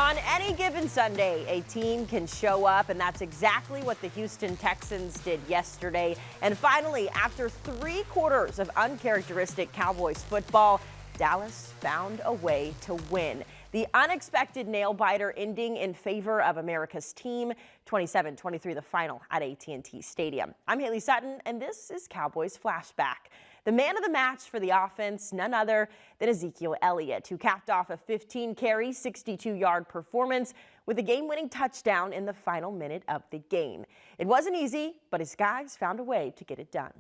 On any given Sunday, a team can show up, and that's exactly what the Houston Texans did yesterday. And finally, after 3 quarters of uncharacteristic Cowboys football, Dallas found a way to win. The unexpected nail-biter ending in favor of America's team, 27-23 the final at AT&T Stadium. I'm Haley Sutton, and this is Cowboys Flashback. The man of the match for the offense, none other than Ezekiel Elliott, who capped off a 15-carry, 62-yard performance with a game-winning touchdown in the final minute of the game. It wasn't easy, but his guys found a way to get it done.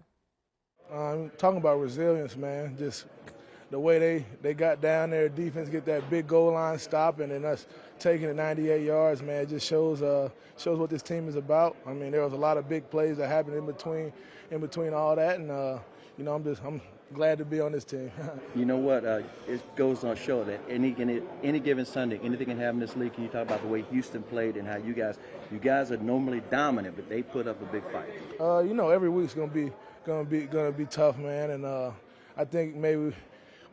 Talking about resilience, man. Just the way they got down there, defense get that big goal line stop, and then us taking it 98 yards, man, it just shows what this team is about. I mean, there was a lot of big plays that happened in between all that, and you know, I'm glad to be on this team. You know what? It goes on show that any given Sunday, anything can happen in this league. Can you talk about the way Houston played and how you guys are normally dominant, but they put up a big fight? You know, every week's gonna be tough, man, and I think maybe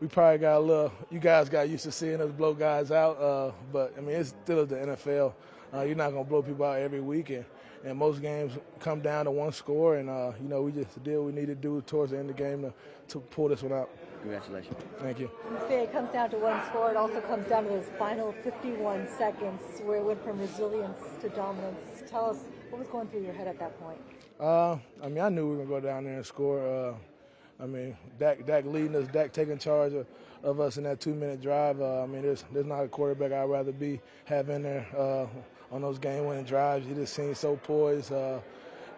we probably got a little. You guys got used to seeing us blow guys out, but I mean, it's still the NFL. You're not gonna blow people out every week, and most games come down to one score, and you know, we just did what we need to do towards the end of the game to pull this one out. Congratulations. Thank you. You say it comes down to one score. It also comes down to those final 51 seconds where it went from resilience to dominance. Tell us what was going through your head at that point. I mean, I knew we were gonna go down there and score. I mean, Dak leading us, Dak taking charge of us in that 2-minute drive. I mean, there's not a quarterback I'd rather have in there on those game-winning drives. He just seems so poised,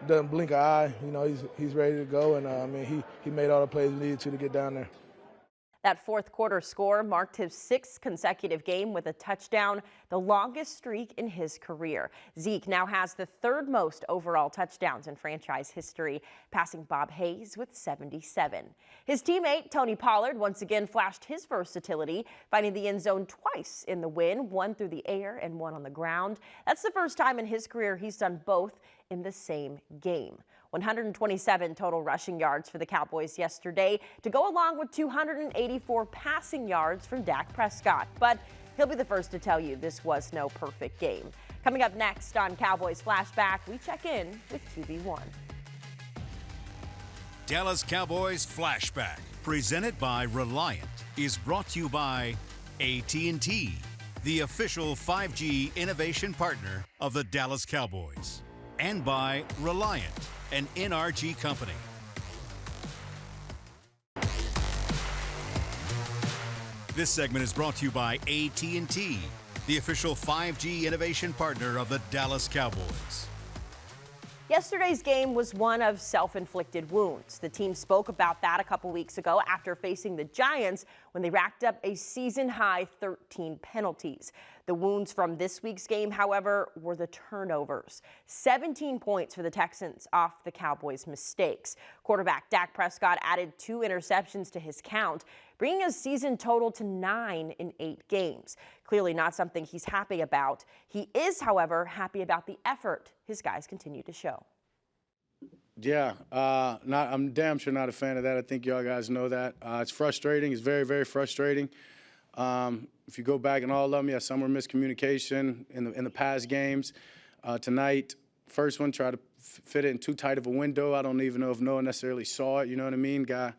doesn't blink an eye. You know, he's ready to go, and I mean, he made all the plays we needed to get down there. That fourth quarter score marked his 6th consecutive game with a touchdown, the longest streak in his career. Zeke now has the 3rd most overall touchdowns in franchise history, passing Bob Hayes with 77. His teammate Tony Pollard once again flashed his versatility, finding the end zone twice in the win, one through the air and one on the ground. That's the first time in his career he's done both in the same game. 127 total rushing yards for the Cowboys yesterday to go along with 284 passing yards from Dak Prescott. But he'll be the first to tell you this was no perfect game. Coming up next on Cowboys Flashback, we check in with QB1. Dallas Cowboys Flashback, presented by Reliant, is brought to you by AT&T, the official 5G innovation partner of the Dallas Cowboys, and by Reliant, an NRG company. This segment is brought to you by AT&T, the official 5G innovation partner of the Dallas Cowboys. Yesterday's game was one of self-inflicted wounds. The team spoke about that a couple weeks ago after facing the Giants when they racked up a season-high 13 penalties. The wounds from this week's game, however, were the turnovers. 17 points for the Texans off the Cowboys' mistakes. Quarterback Dak Prescott added 2 interceptions to his count, bringing his season total to 9 in 8 games. Clearly not something he's happy about. He is, however, happy about the effort his guys continue to show. Yeah, I'm damn sure not a fan of that. I think y'all guys know that. It's frustrating. It's very, very frustrating. If you go back in all of them, yeah, some were miscommunication in the past games. Tonight, first one, tried to fit it in too tight of a window. I don't even know if Noah necessarily saw it, you know what I mean? Guy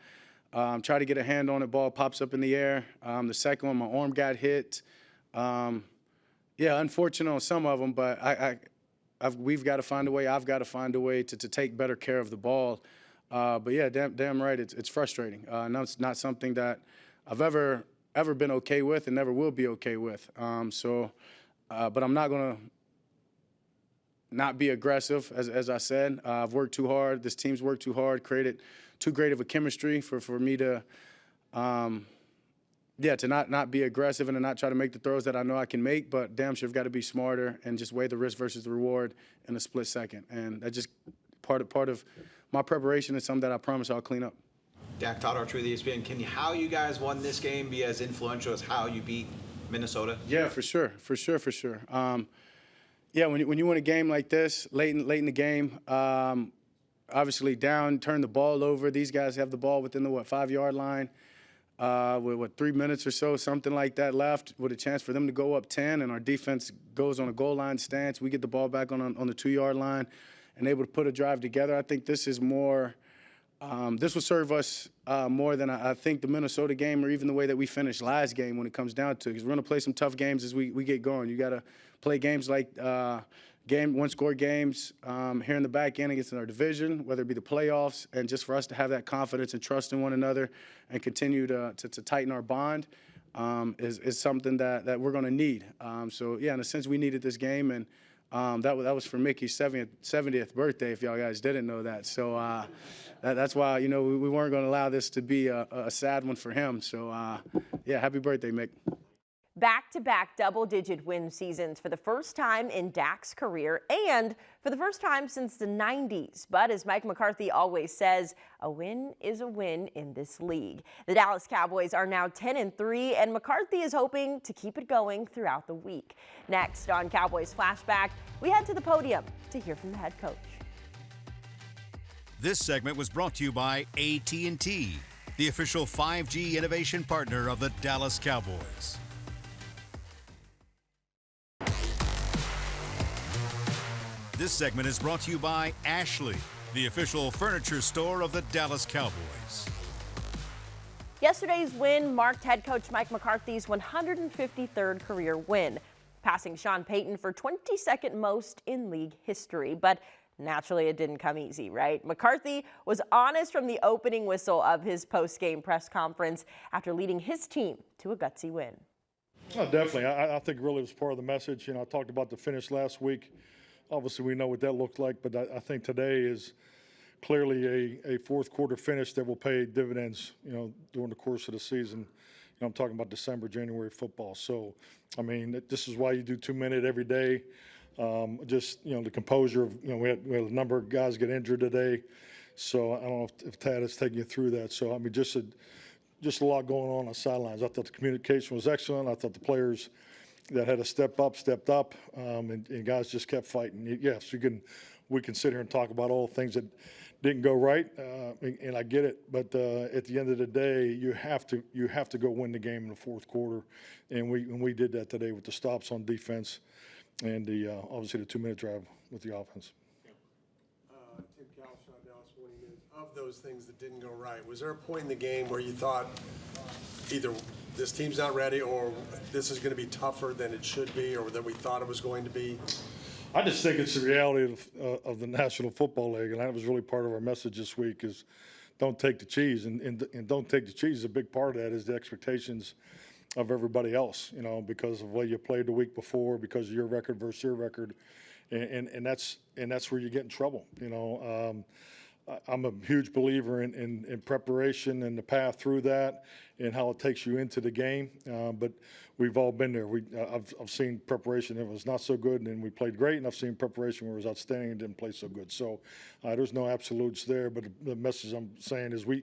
tried to get a hand on it, ball pops up in the air. The second one, my arm got hit. Yeah, unfortunate on some of them, but we've got to find a way. I've got to find a way to take better care of the ball. But yeah, damn right, it's frustrating. No, it's not something that I've ever been okay with and never will be okay with. But I'm not gonna not be aggressive, as I said. I've worked too hard. This team's worked too hard, created too great of a chemistry for me to, to not be aggressive and to not try to make the throws that I know I can make, but damn sure I've got to be smarter and just weigh the risk versus the reward in a split second. And that's just part of my preparation is something that I promise I'll clean up. Dak, Todd Archer with ESPN. How you guys won this game be as influential as how you beat Minnesota? Yeah, for sure. Yeah, when you win a game like this, late in the game, obviously down, turn the ball over. These guys have the ball within the 5-yard line. with 3 minutes or so, something like that left, with a chance for them to go up 10, and our defense goes on a goal line stance. We get the ball back on the 2-yard line and able to put a drive together. I think this is more this will serve us more than I think the Minnesota game or even the way that we finished last game when it comes down to it, because we're going to play some tough games as we get going. You got to play games like one-score games here in the back end against our division, whether it be the playoffs, and just for us to have that confidence and trust in one another and continue to tighten our bond is something that we're going to need. So, yeah, in a sense, we needed this game, and that was for Mickey's 70th birthday, if y'all guys didn't know that. So that's why, you know, we weren't going to allow this to be a sad one for him. So, yeah, happy birthday, Mick. Back-to-back double-digit win seasons for the first time in Dak's career and for the first time since the 90s. But as Mike McCarthy always says, a win is a win in this league. The Dallas Cowboys are now 10-3, and McCarthy is hoping to keep it going throughout the week. Next on Cowboys Flashback, we head to the podium to hear from the head coach. This segment was brought to you by AT&T, the official 5G innovation partner of the Dallas Cowboys. This segment is brought to you by Ashley, the official furniture store of the Dallas Cowboys. Yesterday's win marked head coach Mike McCarthy's 153rd career win, passing Sean Payton for 22nd most in league history. But naturally, it didn't come easy, right? McCarthy was honest from the opening whistle of his post-game press conference after leading his team to a gutsy win. Oh, definitely. I think really it was part of the message. You know, I talked about the finish last week. Obviously, we know what that looked like, but I think today is clearly a fourth quarter finish that will pay dividends, you know, during the course of the season. You know, I'm talking about December, January football. So, I mean, this is why you do 2-minute every day. Just, you know, the composure of, you know, we had a number of guys get injured today. So I don't know if Tad is taking you through that. So, I mean, just a lot going on the sidelines. I thought the communication was excellent. I thought the players that had to stepped up, and guys just kept fighting. Yes, we can sit here and talk about all the things that didn't go right, and I get it. But at the end of the day, you have to go win the game in the fourth quarter, and we did that today with the stops on defense, and obviously the 2-minute drive with the offense. Tim Calshot, Dallas Morning News. Of those things that didn't go right, was there a point in the game where you thought either this team's not ready or this is going to be tougher than it should be or that we thought it was going to be? I just think it's the reality of the National Football League, and that was really part of our message this week is don't take the cheese. And don't take the cheese, a big part of that is the expectations of everybody else, you know, because of the way you played the week before, because of your record versus your record. And that's where you get in trouble, you know. I'm a huge believer in preparation and the path through that and how it takes you into the game. But we've all been there. I've seen preparation that was not so good and then we played great, and I've seen preparation where it was outstanding and didn't play so good. So there's no absolutes there. But the message I'm saying is we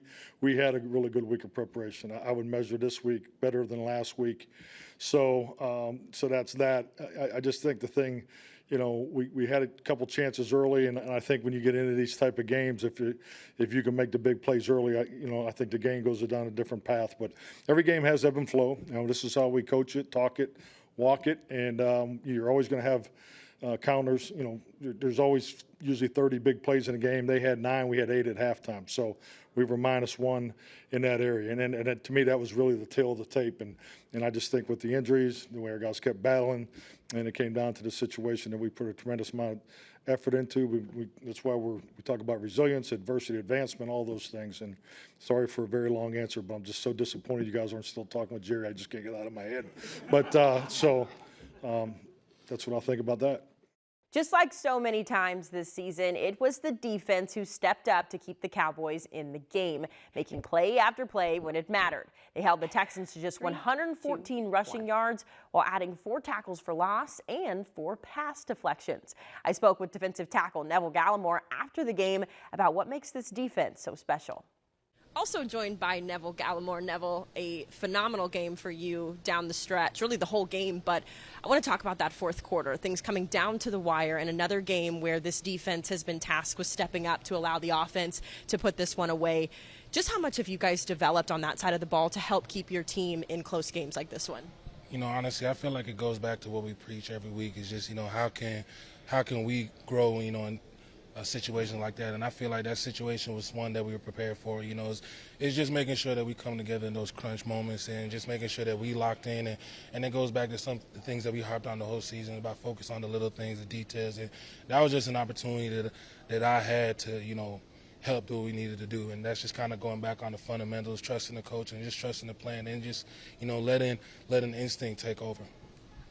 had a really good week of preparation. I would measure this week better than last week. So that's that. I just think the thing. You know, we had a couple chances early, and I think when you get into these type of games, if you can make the big plays early, I think the game goes down a different path. But every game has ebb and flow. You know, this is how we coach it, talk it, walk it, and you're always going to have counters. You know, there's always usually 30 big plays in a game. They had 9, we had 8 at halftime. So we were -1 in that area, and to me that was really the tail of the tape. And I just think with the injuries, the way our guys kept battling, and it came down to the situation that we put a tremendous amount of effort into. That's why we talk about resilience, adversity, advancement, all those things. And sorry for a very long answer, but I'm just so disappointed you guys aren't still talking with Jerry. I just can't get it out of my head. But that's what I'll think about that. Just like so many times this season, it was the defense who stepped up to keep the Cowboys in the game, making play after play when it mattered. They held the Texans to just 114 rushing yards while adding 4 tackles for loss and 4 pass deflections. I spoke with defensive tackle Neville Gallimore after the game about what makes this defense so special. Also joined by Neville Gallimore. Neville, a phenomenal game for you down the stretch, really the whole game, but I want to talk about that fourth quarter, things coming down to the wire, and another game where this defense has been tasked with stepping up to allow the offense to put this one away. Just how much have you guys developed on that side of the ball to help keep your team in close games like this one? You know, honestly, I feel like it goes back to what we preach every week is just, you know, how can we grow, you know, in a situation like that. And I feel like that situation was one that we were prepared for. You know, it's just making sure that we come together in those crunch moments and just making sure that we locked in. And it goes back to some the things that we harped on the whole season about focus on the little things, the details. And that was just an opportunity that I had to, you know, help do what we needed to do. And that's just kind of going back on the fundamentals, trusting the coach and just trusting the plan and just, you know, letting instinct take over.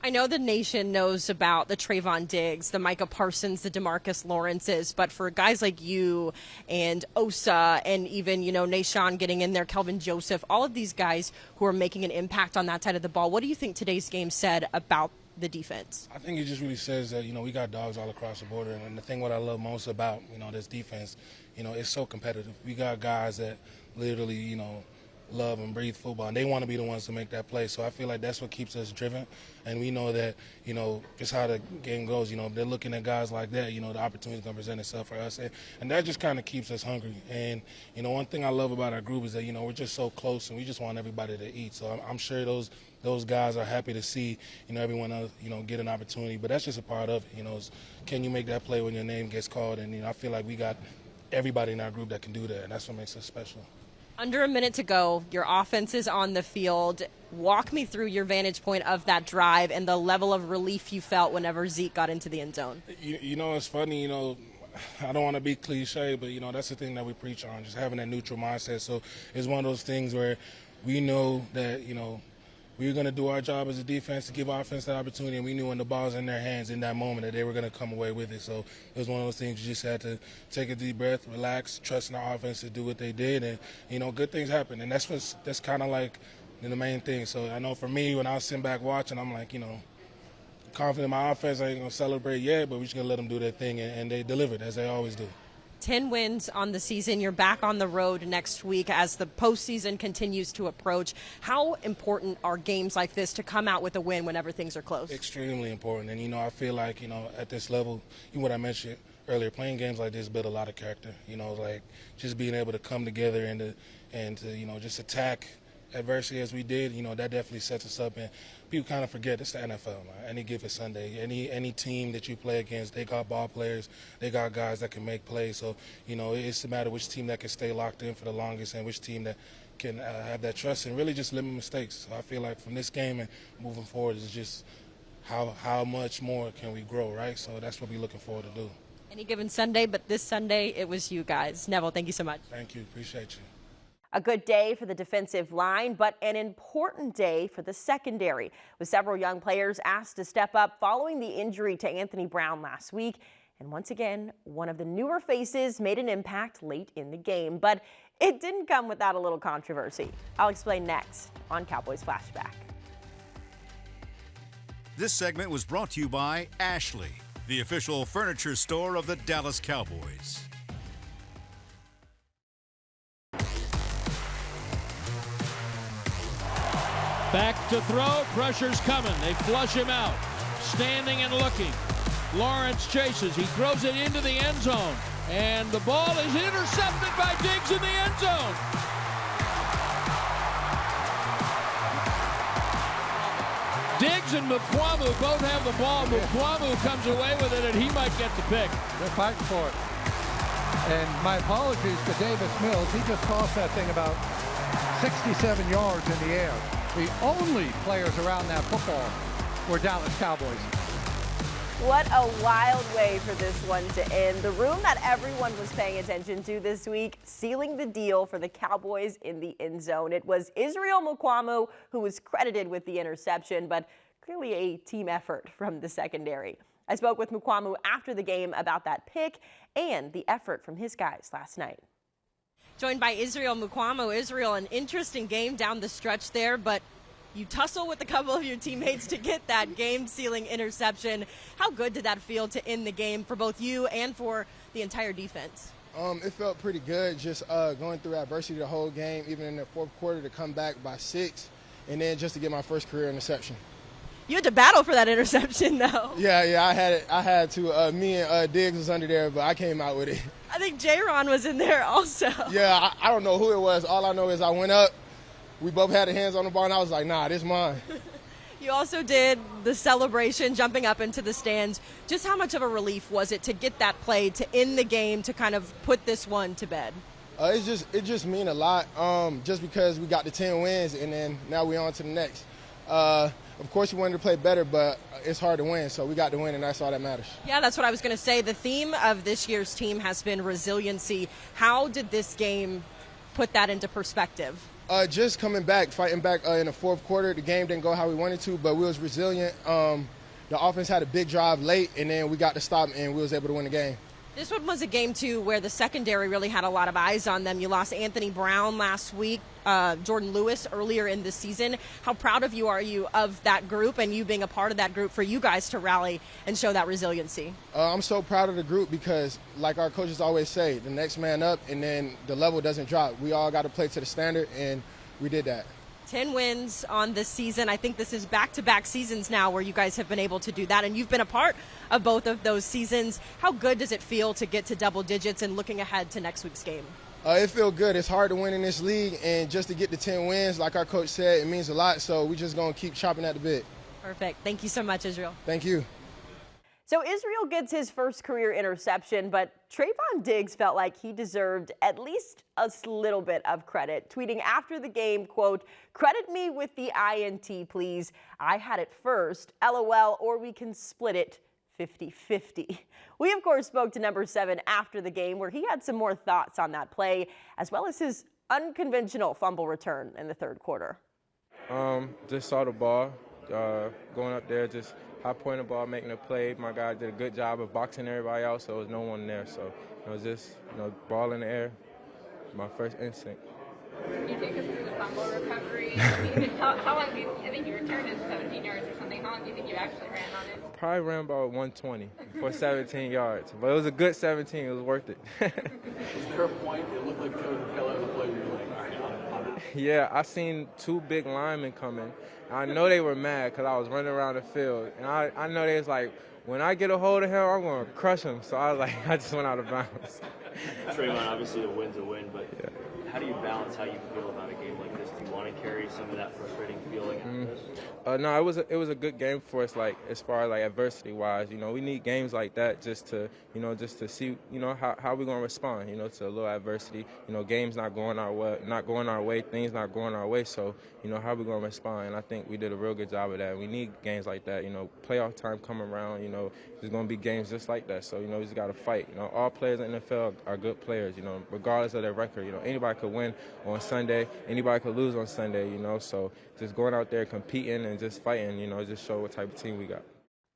I know the nation knows about the Trayvon Diggs, the Micah Parsons, the DeMarcus Lawrences, but for guys like you and Osa and even, you know, Nashawn getting in there, Kelvin Joseph, all of these guys who are making an impact on that side of the ball, what do you think today's game said about the defense? I think it just really says that, you know, we got dogs all across the border. And the thing what I love most about, you know, this defense, you know, it's so competitive. We got guys that literally, you know, love and breathe football, and they want to be the ones to make that play. So I feel like that's what keeps us driven. And we know that, you know, just how the game goes, you know, if they're looking at guys like that, you know, the opportunity is going to present itself for us. And that just kind of keeps us hungry. And, you know, one thing I love about our group is that, you know, we're just so close and we just want everybody to eat. So I'm sure those guys are happy to see, you know, everyone else, you know, get an opportunity. But that's just a part of it, you know, can you make that play when your name gets called? And, you know, I feel like we got everybody in our group that can do that, and that's what makes us special. Under a minute to go, your offense is on the field. Walk me through your vantage point of that drive and the level of relief you felt whenever Zeke got into the end zone. You know, it's funny, you know, I don't want to be cliche, but, you know, that's the thing that we preach on, just having that neutral mindset. So it's one of those things where we know that, you know, we were going to do our job as a defense to give our offense that opportunity, and we knew when the ball's in their hands in that moment that they were going to come away with it. So it was one of those things you just had to take a deep breath, relax, trust in our offense to do what they did, and, you know, good things happen. And that's kind of like the main thing. So I know for me, when I was sitting back watching, I'm like, you know, confident in my offense. I ain't going to celebrate yet, but we're just going to let them do their thing, and they delivered, as they always do. 10 wins on the season. You're back on the road next week as the postseason continues to approach. How important are games like this to come out with a win whenever things are close? Extremely important. And, you know, I feel like, you know, at this level, what I mentioned earlier, playing games like this build a lot of character. You know, like just being able to come together and to you know, just attack adversity as we did, you know, that definitely sets us up. And people kind of forget it's the NFL, man. Any given Sunday, any team that you play against, they got ball players, they got guys that can make plays. So, you know, it's a matter of which team that can stay locked in for the longest and which team that can have that trust and really just limit mistakes. So I feel like from this game and moving forward is just how much more can we grow, right? So that's what we're looking forward to do. Any given Sunday, but this Sunday it was you guys. Neville, thank you so much. Thank you. Appreciate you. A good day for the defensive line, but an important day for the secondary, with several young players asked to step up following the injury to Anthony Brown last week. And once again, one of the newer faces made an impact late in the game, but it didn't come without a little controversy. I'll explain next on Cowboys Flashback. This segment was brought to you by Ashley, the official furniture store of the Dallas Cowboys. Back to throw, pressure's coming. They flush him out. Standing and looking. Lawrence chases. He throws it into the end zone. And the ball is intercepted by Diggs in the end zone. Diggs and McCormick both have the ball. McCormick comes away with it, and he might get the pick. They're fighting for it. And my apologies to Davis Mills. He just tossed that thing about 67 yards in the air. The only players around that football were Dallas Cowboys. What a wild way for this one to end. The room that everyone was paying attention to this week, sealing the deal for the Cowboys in the end zone. It was Israel Mukuamu who was credited with the interception, but clearly a team effort from the secondary. I spoke with Mukuamu after the game about that pick and the effort from his guys last night. Joined by Israel Mukuamu. Israel, an interesting game down the stretch there, but you tussle with a couple of your teammates to get that game-sealing interception. How good did that feel to end the game for both you and for the entire defense? It felt pretty good just going through adversity the whole game, even in the fourth quarter, to come back by 6, and then just to get my first career interception. You had to battle for that interception, though. Yeah, I had to. Me and Diggs was under there, but I came out with it. I think J-Ron was in there also. Yeah, I don't know who it was. All I know is I went up, we both had our hands on the ball, and I was like, nah, this is mine. You also did the celebration, jumping up into the stands. Just how much of a relief was it to get that play, to end the game, to kind of put this one to bed? It just mean a lot, just because we got the 10 wins, and then now we're on to the next. Of course, we wanted to play better, but it's hard to win, so we got to win, and that's all that matters. Yeah, that's what I was going to say. The theme of this year's team has been resiliency. How did this game put that into perspective? Just coming back, fighting back in the fourth quarter. The game didn't go how we wanted to, but we was resilient. The offense had a big drive late, and then we got to stop, and we was able to win the game. This one was a game, too, where the secondary really had a lot of eyes on them. You lost Anthony Brown last week, Jordan Lewis earlier in the season. How proud of you of that group and you being a part of that group for you guys to rally and show that resiliency? I'm so proud of the group because, like our coaches always say, the next man up, and then the level doesn't drop. We all got to play to the standard, and we did that. 10 wins on this season. I think this is back-to-back seasons now where you guys have been able to do that, and you've been a part of both of those seasons. How good does it feel to get to double digits and looking ahead to next week's game? It feels good. It's hard to win in this league, and just to get the 10 wins, like our coach said, it means a lot, so we're just going to keep chopping at the bit. Perfect. Thank you so much, Israel. Thank you. So Israel gets his first career interception, but Trayvon Diggs felt like he deserved at least a little bit of credit, tweeting after the game, quote, "Credit me with the INT, please. I had it first, LOL, or we can split it 50-50. We, of course, spoke to number 7 after the game, where he had some more thoughts on that play, as well as his unconventional fumble return in the third quarter. Just saw the ball, going up there, just high-point the ball, making a play. My guy did a good job of boxing everybody out, so there was no one there. So it was just, ball in the air, my first instinct. Can you take us through the fumble recovery? How long do you think you returned it 17 yards or something? How long do you think you actually ran on it? Probably ran about 120 for 17 yards, but it was a good 17. It was worth it. Was there a point it looked like there was a tail end of the play where you were like, all right, on it? Yeah, I seen 2 big linemen coming. I know they were mad because I was running around the field, and I know they was like, when I get a hold of him, I'm going to crush him. So I was like, I just went out of bounds. Trayvon, obviously a win's a win, but yeah. How do you balance how you feel about a game like this? Do you want to carry some of that frustrating feeling after this? No, it was a good game for us. Like as far as like adversity wise, we need games like that just to see how we're gonna respond. To a little adversity. Games not going our way, things not going our way. So how we gonna respond? And I think we did a real good job of that. We need games like that. Playoff time come around. There's gonna be games just like that. So we just gotta fight. All players in the NFL are good players. Regardless of their record. Anybody could win on Sunday. Anybody could lose on Sunday. So just going out there competing and just fighting. Just show what type of team we got.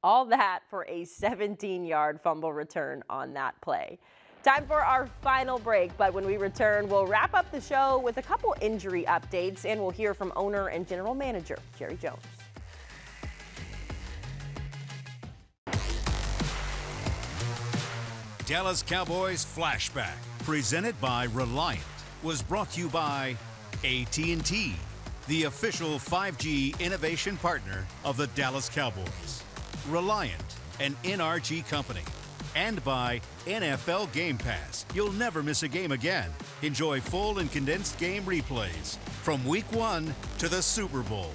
All that for a 17-yard fumble return on that play. Time for our final break, but when we return, we'll wrap up the show with a couple injury updates, and we'll hear from owner and general manager Jerry Jones. Dallas Cowboys Flashback, presented by Reliant, was brought to you by AT&T, the official 5G innovation partner of the Dallas Cowboys. Reliant, an NRG company. And by NFL Game Pass. You'll never miss a game again. Enjoy full and condensed game replays from Week 1 to the Super Bowl.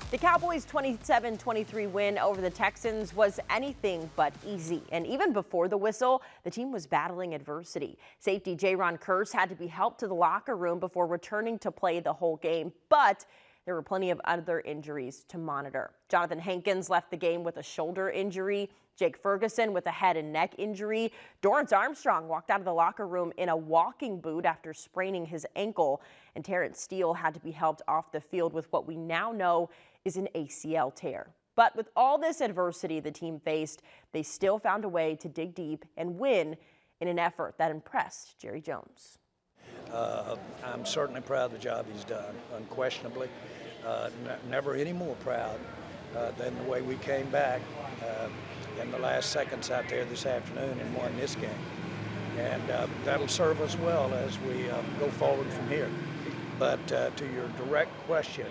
The Cowboys' 27-23 win over the Texans was anything but easy. And even before the whistle, the team was battling adversity. Safety J-Ron Kearse had to be helped to the locker room before returning to play the whole game. But there were plenty of other injuries to monitor. Jonathan Hankins left the game with a shoulder injury. Jake Ferguson with a head and neck injury. Dorrance Armstrong walked out of the locker room in a walking boot after spraining his ankle. And Terrence Steele had to be helped off the field with what we now know is an ACL tear. But with all this adversity the team faced, they still found a way to dig deep and win in an effort that impressed Jerry Jones. I'm certainly proud of the job he's done, unquestionably. Never any more proud than the way we came back in the last seconds out there this afternoon and won this game. And that'll serve us well as we go forward from here. But to your direct question,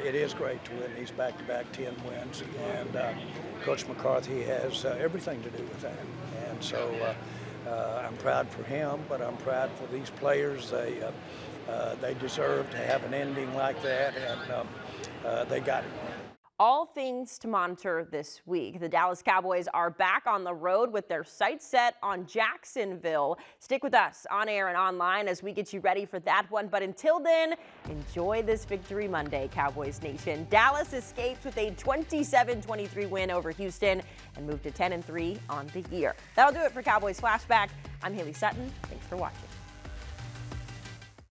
it is great to win these back-to-back 10 wins, and Coach McCarthy has everything to do with that. And so I'm proud for him, but I'm proud for these players. They deserve to have an ending like that, and they got it. All things to monitor this week. The Dallas Cowboys are back on the road with their sights set on Jacksonville. Stick with us on air and online as we get you ready for that one. But until then, enjoy this Victory Monday, Cowboys Nation. Dallas escaped with a 27-23 win over Houston and moved to 10-3 on the year. That'll do it for Cowboys Flashback. I'm Haley Sutton. Thanks for watching.